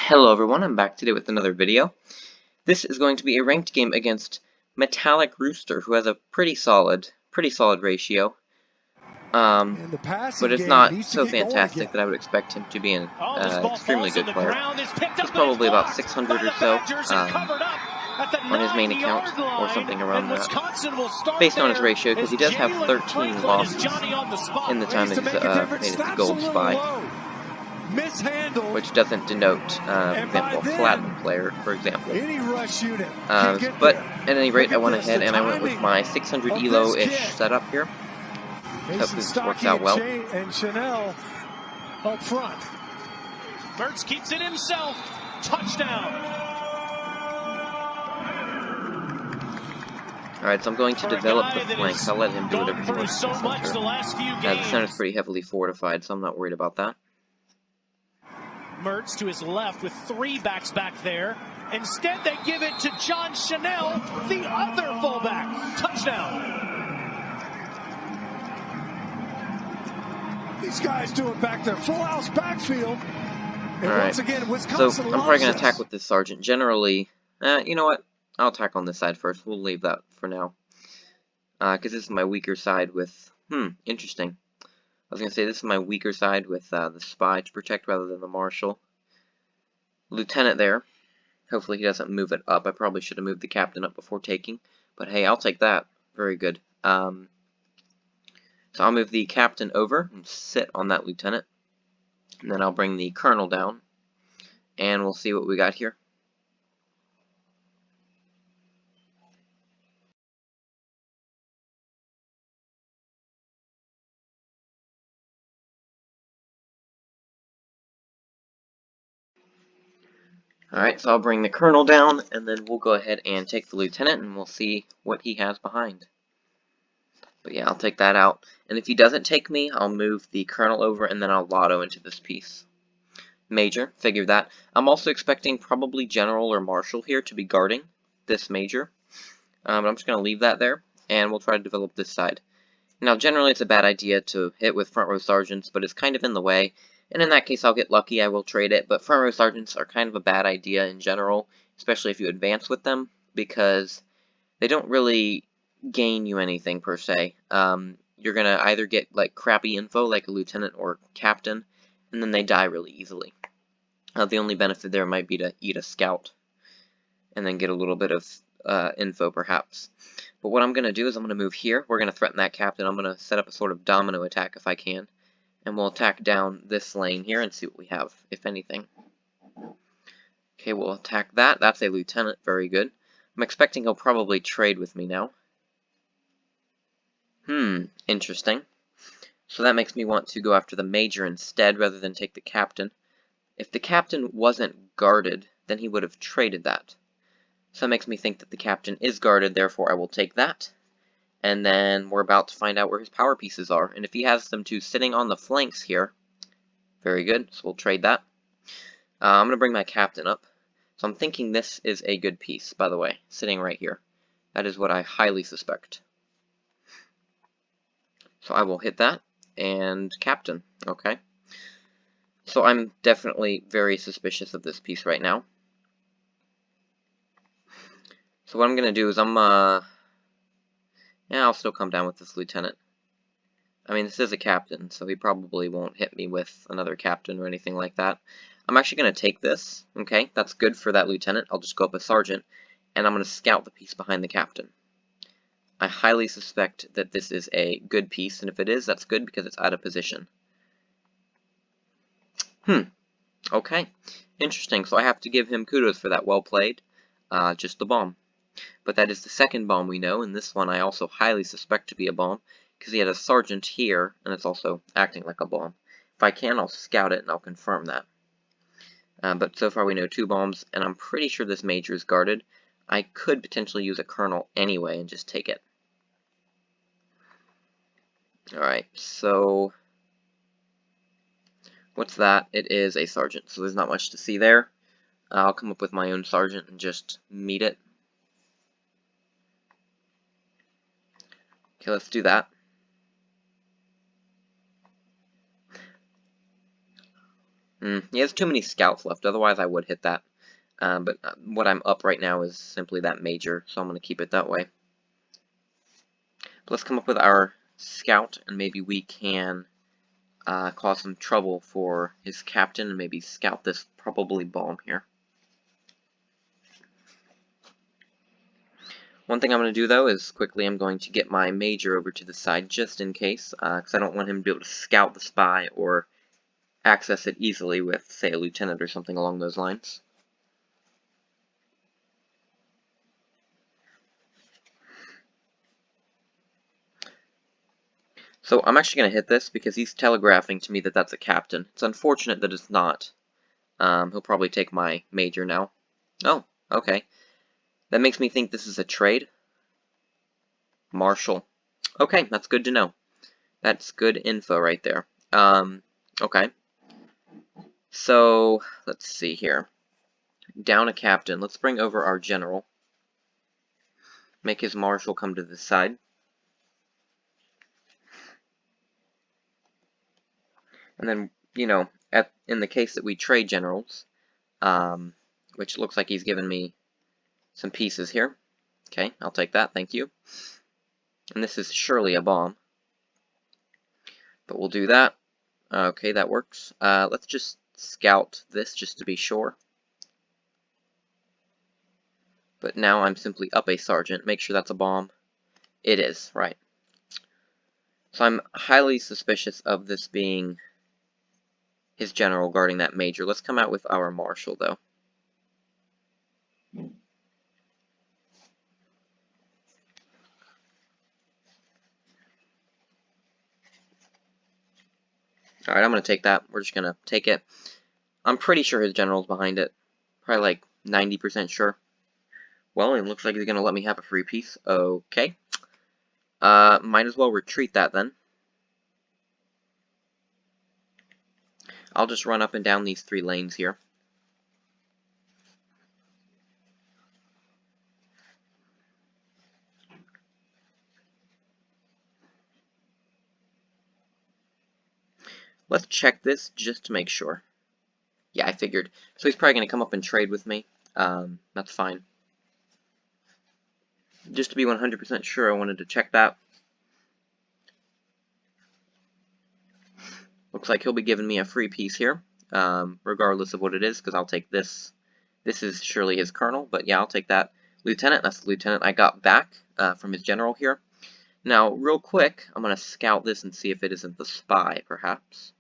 Hello everyone, I'm back today with another video. This is going to be a ranked game against Metallic Rooster, who has a pretty solid ratio. But it's not so fantastic that I would expect him to be an extremely good player. He's probably about 600 or so on his main account, or something around that, based on his ratio, because he does have 13 losses in the time that he's made it to Gold Spy. Which doesn't denote, for example, a platinum player, for example. But at any rate, I went ahead and I went with my 600 elo-ish setup here. Hopefully this works out well. Mertz keeps it himself. Touchdown. Alright, so I'm going to develop the flanks. I'll let him do whatever he wants to the center. The center's pretty heavily fortified, so I'm not worried about that. Mertz to his left with three backs back there. Instead, they give it to John Chanel, the other fullback. Touchdown. These guys do it back there. Full house backfield. And once again, Wisconsin so I'm probably going to attack with this sergeant. Generally, you know what? I'll attack on this side first. We'll leave that for now. Because this is my weaker side with... interesting. I was going to say this is my weaker side with the spy to protect rather than the marshal. Lieutenant there. Hopefully he doesn't move it up. I probably should have moved the captain up before taking. But hey, I'll take that. Very good. So I'll move the captain over and sit on that lieutenant. And then I'll bring the colonel down. And we'll see what we got here. Alright, so I'll bring the colonel down, and then we'll go ahead and take the lieutenant, and we'll see what he has behind. But yeah, I'll take that out. And if he doesn't take me, I'll move the colonel over, and then I'll lotto into this piece. Major, figure that. I'm also expecting probably general or marshal here to be guarding this major. But I'm just going to leave that there, and we'll try to develop this side. Now, generally it's a bad idea to hit with front row sergeants, but it's kind of in the way. And in that case, I'll get lucky, I will trade it, but front row sergeants are kind of a bad idea in general, especially if you advance with them, because they don't really gain you anything, per se. You're going to either get, like, crappy info, like a lieutenant or captain, and then they die really easily. The only benefit there might be to eat a scout, and then get a little bit of info, perhaps. But what I'm going to do is I'm going to move here, we're going to threaten that captain, I'm going to set up a sort of domino attack if I can. And we'll attack down this lane here and see what we have, if anything. Okay, we'll attack that. That's a lieutenant. Very good. I'm expecting he'll probably trade with me now. Interesting. So that makes me want to go after the major instead, rather than take the captain. If the captain wasn't guarded, then he would have traded that. So that makes me think that the captain is guarded, therefore I will take that. And then we're about to find out where his power pieces are. And if he has them two sitting on the flanks here, very good, so we'll trade that. I'm going to bring my captain up. So I'm thinking this is a good piece, by the way, sitting right here. That is what I highly suspect. So I will hit that, and captain, okay. So I'm definitely very suspicious of this piece right now. So what I'm going to do is yeah, I'll still come down with this lieutenant. I mean, this is a captain, so he probably won't hit me with another captain or anything like that. I'm actually going to take this, okay? That's good for that lieutenant. I'll just go up a sergeant, and I'm going to scout the piece behind the captain. I highly suspect that this is a good piece, and if it is, that's good because it's out of position. Okay. Interesting. So I have to give him kudos for that. Well played. Just the bomb. But that is the second bomb we know, and this one I also highly suspect to be a bomb, because he had a sergeant here, and it's also acting like a bomb. If I can, I'll scout it, and I'll confirm that. But so far we know 2 bombs, and I'm pretty sure this major is guarded. I could potentially use a colonel anyway and just take it. Alright, so... what's that? It is a sergeant, so there's not much to see there. I'll come up with my own sergeant and just meet it. Okay, let's do that. He has too many scouts left, otherwise I would hit that. But what I'm up right now is simply that major, so I'm going to keep it that way. But let's come up with our scout, and maybe we can cause some trouble for his captain, and maybe scout this probably bomb here. One thing I'm going to do, though, is quickly I'm going to get my major over to the side, just in case, because I don't want him to be able to scout the spy or access it easily with, say, a lieutenant or something along those lines. So I'm actually going to hit this because he's telegraphing to me that that's a captain. It's unfortunate that it's not. He'll probably take my major now. Oh, okay. That makes me think this is a trade. Marshal. Okay, that's good to know. That's good info right there. Okay. So, let's see here. Down a captain. Let's bring over our general. Make his marshal come to this side. And then, you know, in the case that we trade generals, which looks like he's given me some pieces here. Okay, I'll take that, thank you. And this is surely a bomb. But we'll do that. Okay, that works. Let's just scout this just to be sure. But now I'm simply up a sergeant. Make sure that's a bomb. It is, right. So I'm highly suspicious of this being his general guarding that major. Let's come out with our marshal, though. Alright, I'm going to take that. We're just going to take it. I'm pretty sure his general's behind it. Probably like 90% sure. Well, it looks like he's going to let me have a free piece. Okay. Might as well retreat that then. I'll just run up and down these 3 lanes here. Let's check this just to make sure. Yeah, I figured. So he's probably going to come up and trade with me. That's fine. Just to be 100% sure, I wanted to check that. Looks like he'll be giving me a free piece here, regardless of what it is, because I'll take this. This is surely his colonel, but yeah, I'll take that. Lieutenant, that's the lieutenant I got back from his general here. Now, real quick, I'm going to scout this and see if it isn't the spy, perhaps.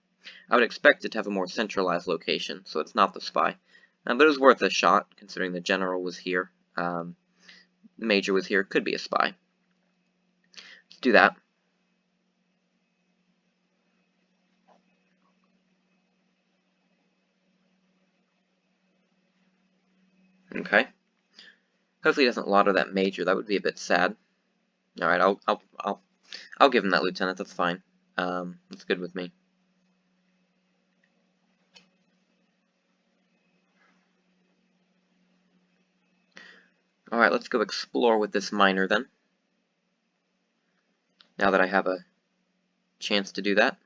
I would expect it to have a more centralized location, so it's not the spy. But it was worth a shot, considering the general was here. The major was here. Could be a spy. Let's do that. Okay. Hopefully he doesn't lauder that major. That would be a bit sad. All right, I'll give him that lieutenant. That's fine. That's good with me. All right, let's go explore with this miner then. Now that I have a chance to do that.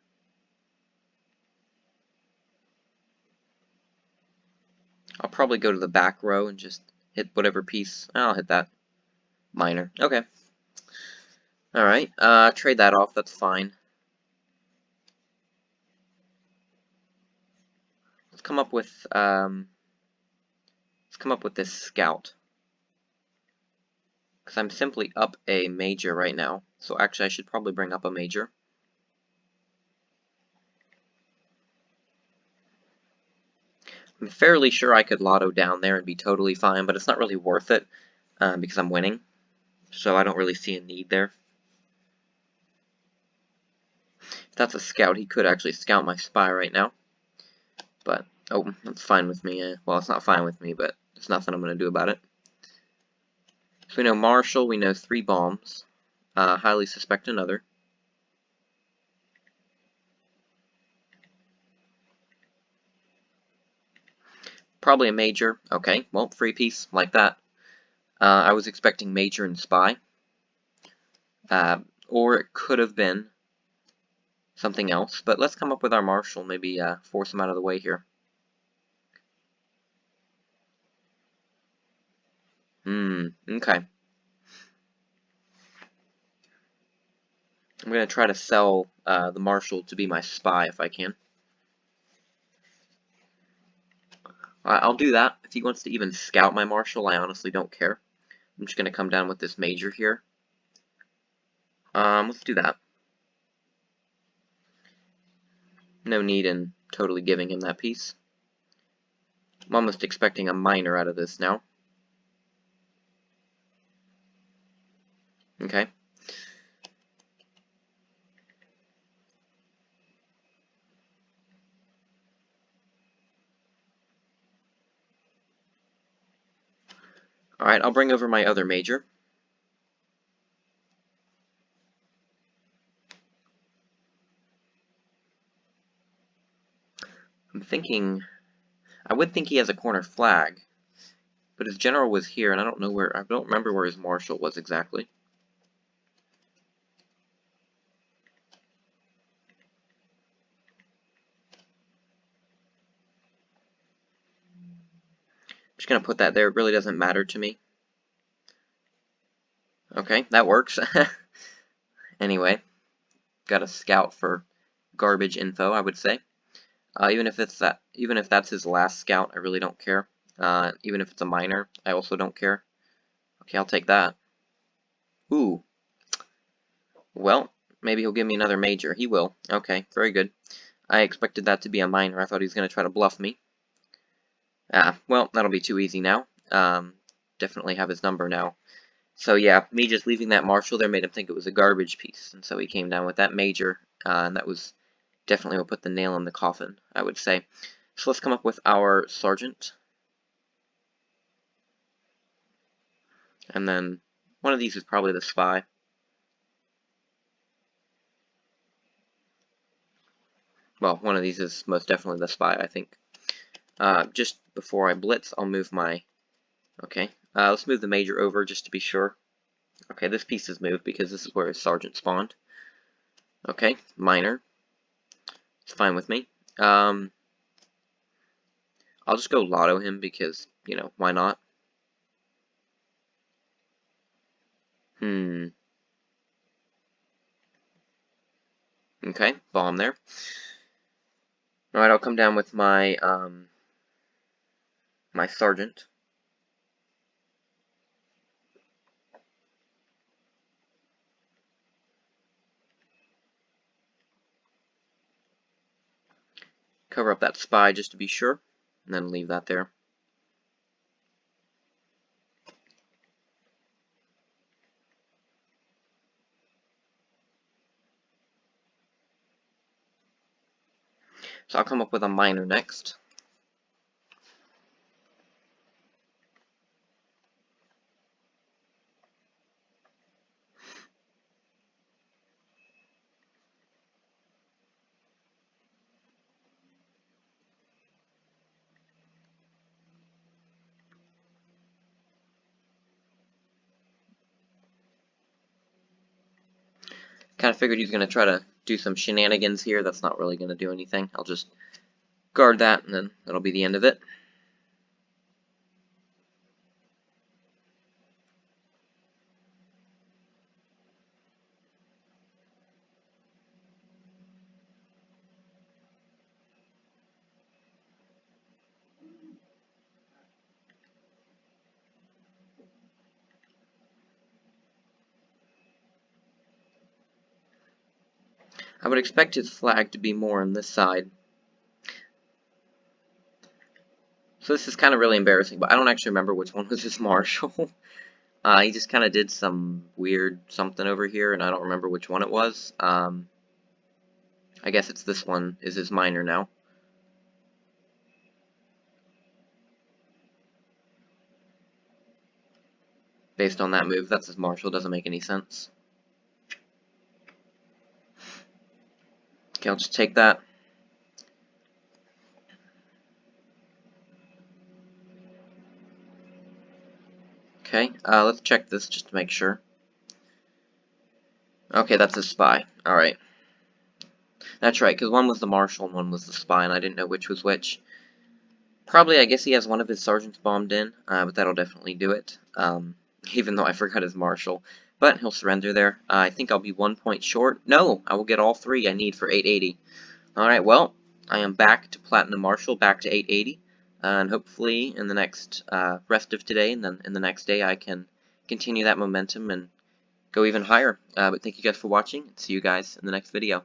I'll probably go to the back row and just hit whatever piece. I'll hit that. Miner. Okay. Alright, trade that off, that's fine. Let's come up with this scout. Because I'm simply up a major right now. So actually I should probably bring up a major. I'm fairly sure I could lotto down there and be totally fine, but it's not really worth it because I'm winning. So I don't really see a need there. If that's a scout, he could actually scout my spy right now. But, oh, that's fine with me. Well, it's not fine with me, but there's nothing I'm going to do about it. So we know Marshall, we know 3 bombs. Highly suspect another. Probably a major. Okay, well, free piece, like that. I was expecting major and spy. Or it could have been something else. But let's come up with our marshal, maybe force him out of the way here. Okay. I'm gonna try to sell the Marshal to be my spy if I can. I'll do that. If he wants to even scout my Marshal, I honestly don't care. I'm just gonna come down with this Major here. Let's do that. No need in totally giving him that piece. I'm almost expecting a minor out of this now. Okay. Alright, I'll bring over my other Major. I'm thinking... I would think he has a corner flag, but his general was here, and I don't remember where his Marshal was exactly. Just gonna put that there. It really doesn't matter to me. Okay, that works. Anyway, got a scout for garbage info, I would say. Even if that's his last scout, I really don't care. Even if it's a minor, I also don't care. Okay, I'll take that. Ooh. Well, maybe he'll give me another major. He will. Okay, very good. I expected that to be a minor. I thought he was going to try to bluff me. Well, that'll be too easy now. Definitely have his number now. So yeah, me just leaving that Marshal there made him think it was a garbage piece, and so he came down with that major, and that was definitely what put the nail in the coffin, I would say. So let's come up with our sergeant. And then one of these is probably the spy. Well, one of these is most definitely the spy, I think. Just before I blitz, I'll move my... Okay, let's move the major over just to be sure. Okay, this piece is moved because this is where his sergeant spawned. Okay, minor. It's fine with me. I'll just go lotto him because, you know, why not? Okay, bomb there. Alright, I'll come down with my, my sergeant. Cover up that spy just to be sure, and then leave that there. So I'll come up with a minor next. Kind of figured he's going to try to do some shenanigans here. That's not really going to do anything. I'll just guard that, and then that'll be the end of it. I would expect his flag to be more on this side. So this is kind of really embarrassing, but I don't actually remember which one was his Marshal. He just kind of did some weird something over here, and I don't remember which one it was. I guess it's this one is his minor now. Based on that move, that's his Marshal. Doesn't make any sense. Okay, I'll just take that. Okay, let's check this just to make sure. Okay, that's a spy. Alright. That's right, because one was the Marshal and one was the spy, and I didn't know which was which. Probably, I guess he has one of his sergeants bombed in, but that'll definitely do it, even though I forgot his marshal. But he'll surrender there. I think I'll be 1 point short. No, I will get all 3 I need for 880. Alright, well, I am back to Platinum Marshal, back to 880, and hopefully in the next rest of today and then in the next day I can continue that momentum and go even higher. But thank you guys for watching, and see you guys in the next video.